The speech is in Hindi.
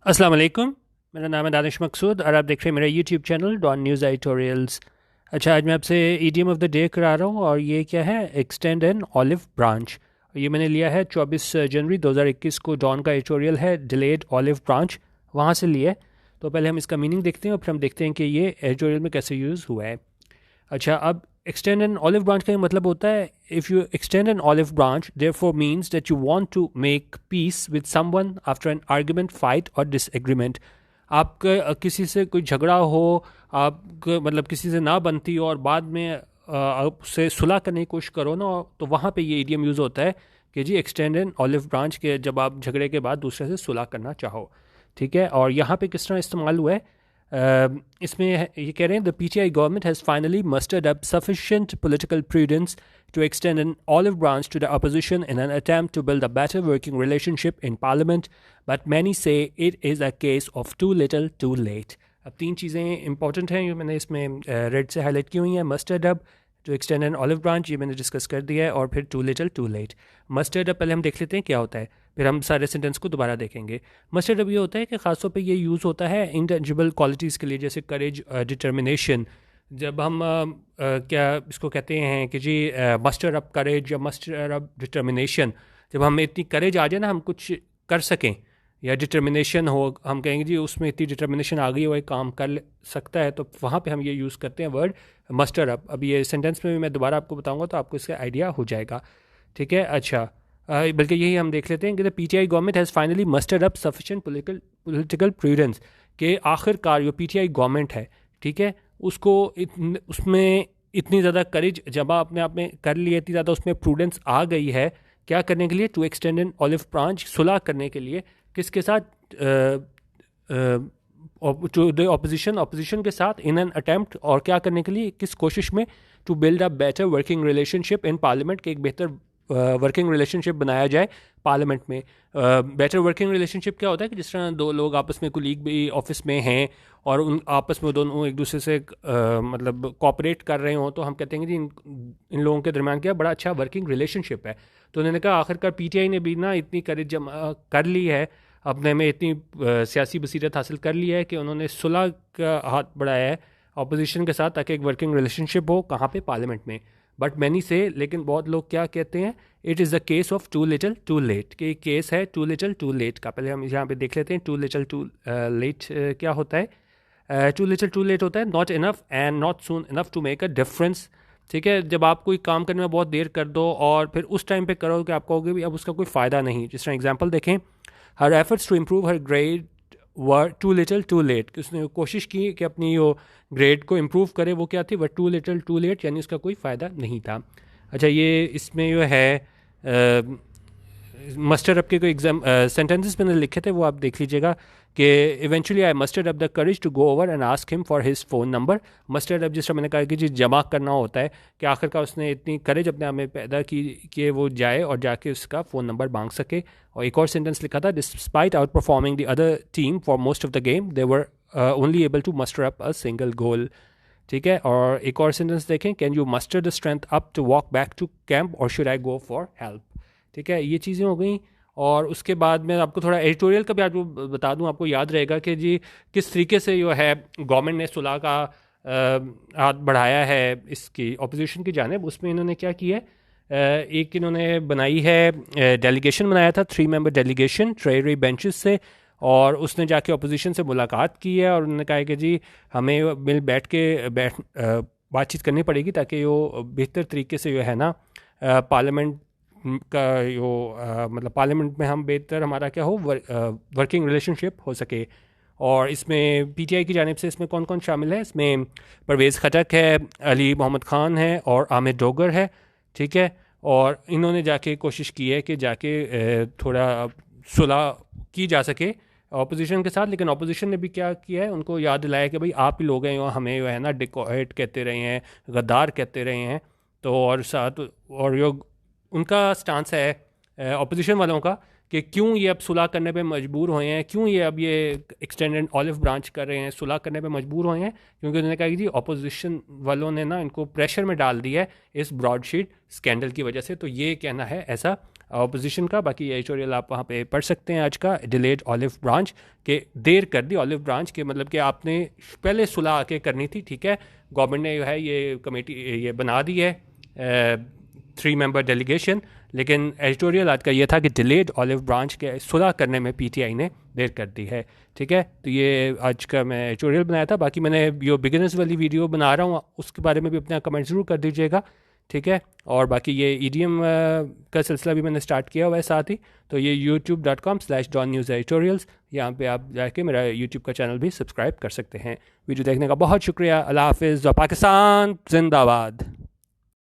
अस्सलाम वालेकुम। मेरा नाम है दानिश मकसूद और आप देख रहे हैं मेरा YouTube channel Dawn news editorials. अच्छा, आज मैं आपसे ईडीएम ऑफ द डे करा रहा हूँ और ये क्या है, एक्सटेंड एन ऑलिव ब्रांच। ये मैंने लिया है 24 जनवरी 2021 को, डॉन का एडिटोरियल है डिलेड ऑलिव ब्रांच, वहाँ से लिए। तो पहले हम इसका मीनिंग देखते हैं और फिर हम देखते हैं कि ये एडिटोरियल में कैसे यूज़ हुआ है। अच्छा, अब extend an olive branch का ये मतलब होता है, if you extend an olive branch therefore means that you want to make peace with someone after an argument, fight or disagreement। आपका किसी से कोई झगड़ा हो, आप मतलब किसी से ना बनती हो और बाद में आप उससे सुलह करने की कोशिश करो ना, तो वहाँ पे ये इडियम यूज़ होता है कि जी एक्सटेंड एन ऑलिव ब्रांच के, जब आप झगड़े के बाद दूसरे से सुलह करना चाहो। ठीक है, और यहाँ पे किस तरह इस्तेमाल हुआ है, इसमें ये कह रहे हैं the PTI government has finally mustard up sufficient political prudence to extend an olive branch to the opposition in an attempt to build a better working relationship in parliament, but many say it is a case of too little too late। अब तीन चीज़ें इंपॉर्टेंट हैं, ये मैंने इसमें रेड से हाईलाइट की हुई हैं। Mustered up, to extend an olive branch, ये मैंने डिस्कस कर दिया है, और फिर too little too late. Mustered up पहले हम देख लेते हैं क्या होता है, फिर हम सारे सेंटेंस को दोबारा देखेंगे। मस्टर्ड अप ये होता है कि ख़ासतौर पे ये यूज़ होता है इंटेंजिबल क्वालिटीज़ के लिए, जैसे करेज, डिटर्मिनेशन। जब हम क्या इसको कहते हैं कि जी मस्टर अप करेज या मस्टर अप डिटर्मिनेशन, जब हम इतनी करेज आ जाए ना, हम कुछ कर सकें, या डिटर्मिनेशन हो, हम कहेंगे जी उसमें इतनी डिटर्मिनेशन आ गई, वो एक काम कर सकता है, तो वहाँ पे हम ये यूज़ करते हैं वर्ड मस्टर अप। अब ये सेंटेंस में भी मैं दोबारा आपको बताऊंगा तो आपको इसका आइडिया हो जाएगा। ठीक है, अच्छा, बल्कि यही हम देख लेते हैं कि the PTI government has finally mustard up sufficient political prudence, के आखिरकार जो पीटीआई गवर्नमेंट है, ठीक है, उसको उसमें इतनी ज़्यादा करेज जब अपने आप में कर ली, इतनी ज़्यादा उसमें प्रूडेंस आ गई है, क्या करने के लिए, to extend an olive branch, सुलह करने के लिए, किसके साथ, टू द ऑपोजिशन, ऑपोजिशन के साथ, इन एन अटेम्प्ट, और क्या करने के लिए, किस कोशिश में, to build a better working relationship in parliament, के एक बेहतर वर्किंग रिलेशनशिप बनाया जाए पार्लियामेंट में। बेटर वर्किंग रिलेशनशिप क्या होता है कि जिस तरह दो लोग आपस में, कुलीग भी ऑफिस में हैं और उन आपस में दोनों एक दूसरे से मतलब कॉपरेट कर रहे हों, तो हम कहते हैं कि जी इन लोगों के दरमियान क्या बड़ा अच्छा वर्किंग रिलेशनशिप है। तो उन्होंने कहा आखिरकार पीटीआई ने भी ना इतनी करेज जमा कर ली है, अपने में इतनी सियासी बसीरत हासिल कर ली है कि उन्होंने सुलह का हाथ बढ़ाया है अपोजिशन के साथ, ताकि एक वर्किंग रिलेशनशिप हो, कहाँ पे, पार्लियामेंट में। बट मैनी से, लेकिन बहुत लोग क्या कहते हैं, it is the case of too little too late, कि केस है टू लिटल टू लेट का। पहले हम यहाँ पे देख लेते हैं टू लिटल टू लेट क्या होता है। टू लिटल टू लेट होता है not enough and not soon enough to make a difference. ठीक है, जब आप कोई काम करने में बहुत देर कर दो और फिर उस टाइम पे करो कि आप कहोगे भी अब उसका कोई फ़ायदा नहीं। जिस तरह एग्जांपल देखें, her efforts to improve her grade were too little too late, कि उसने कोशिश की कि अपनी वो ग्रेड को इम्प्रूव करे, वो क्या थी, वह टू लिटल टू लेट, यानी उसका कोई फ़ायदा नहीं था। अच्छा, ये इसमें जो है मस्टर्ड अप के कोई एग्जाम सेंटेंसेस मैंने लिखे थे, वो आप देख लीजिएगा कि eventually I mustered up the courage to go over and ask him for his phone number. Mustered up जिस तरह मैंने कहा कि जी जमा करना होता है, कि आखिरकार उसने इतनी करेज अपने आप में पैदा की कि वो जाए और जाके उसका फ़ोन नंबर मांग सके। और एक और सेंटेंस लिखा था, despite outperforming the other team for most of the game they were only able to muster up a single goal. ठीक है, और एक और सेंटेंस देखें, can you muster the strength up to walk back to camp और should I go for help. ठीक है, ये चीज़ें हो गई। और उसके बाद मैं आपको थोड़ा एडिटोरियल का भी आपको बता दूं, आपको याद रहेगा कि जी किस तरीके से जो है गवर्नमेंट ने सुलह का हाथ बढ़ाया है इसकी ऑपोजिशन की जानिब। उसमें इन्होंने क्या किया है, एक इन्होंने बनाई है, डेलीगेशन बनाया था, 3 मेंबर डेलीगेशन ट्रेजरी बेंचेस से, और उसने जाके अपोजिशन से मुलाकात की है और उन्होंने कहा है कि जी हमें मिल बैठ के बातचीत करनी पड़ेगी, ताकि वो बेहतर तरीके से जो है ना पार्लियामेंट का जो मतलब पार्लियामेंट में हम बेहतर हमारा क्या हो, वर्किंग रिलेशनशिप हो सके। और इसमें पीटीआई की जानिब से इसमें कौन कौन शामिल है, इसमें परवेज़ खटक है, अली मोहम्मद ख़ान है और आमिर डोगर है। ठीक है, और इन्होंने जाके कोशिश की है कि जाके थोड़ा सुलह की जा सके अपोजिशन के साथ। लेकिन अपोजिशन ने भी क्या किया है, उनको याद दिलाया कि भाई आप ही लोग हैं जो हमें जो है ना डिकॉइट कहते रहे हैं, गद्दार कहते रहे हैं। तो और साथ और जो उनका स्टांस है अपोजिशन वालों का, कि क्यों ये अब सुलह करने पे मजबूर हुए हैं, क्यों ये अब ये एक्सटेंडेड ऑलिव ब्रांच कर रहे हैं, सुलह करने पे मजबूर हुए हैं, क्योंकि उन्होंने कहा कि जी अपोजिशन वालों ने ना इनको प्रेशर में डाल दिया है इस ब्रॉडशीट स्कैंडल की वजह से। तो ये कहना है ऐसा ऑपोजिशन का। बाकी ये एडिटोरियल आप वहाँ पे पढ़ सकते हैं आज का, डिलेड ऑलिव ब्रांच के, देर कर दी ऑलिव ब्रांच के, मतलब कि आपने पहले सुलह आके करनी थी, ठीक है। गवर्नमेंट ने जो है ये कमेटी ये बना दी है 3 मेंबर डेलीगेशन, लेकिन एडिटोरियल आज का ये था कि डिलेड ऑलिव ब्रांच के सुलह करने में पीटीआई ने देर कर दी है, ठीक है। तो ये आज का मैं एडिटोरियल बनाया था। बाकी मैंने जो बिगिनर्स वाली वीडियो बना रहा हूँ उसके बारे में भी अपना कमेंट ज़रूर कर दीजिएगा, ठीक है। और बाकी ये ईडीएम का सिलसिला भी मैंने स्टार्ट किया हुआ है साथ ही, तो ये youtube.com/DonNewsEditorials, यहाँ पे आप जाके मेरा यूट्यूब का चैनल भी सब्सक्राइब कर सकते हैं। वीडियो देखने का बहुत शुक्रिया। अल्लाह हाफिज़। पाकिस्तान जिंदाबाद।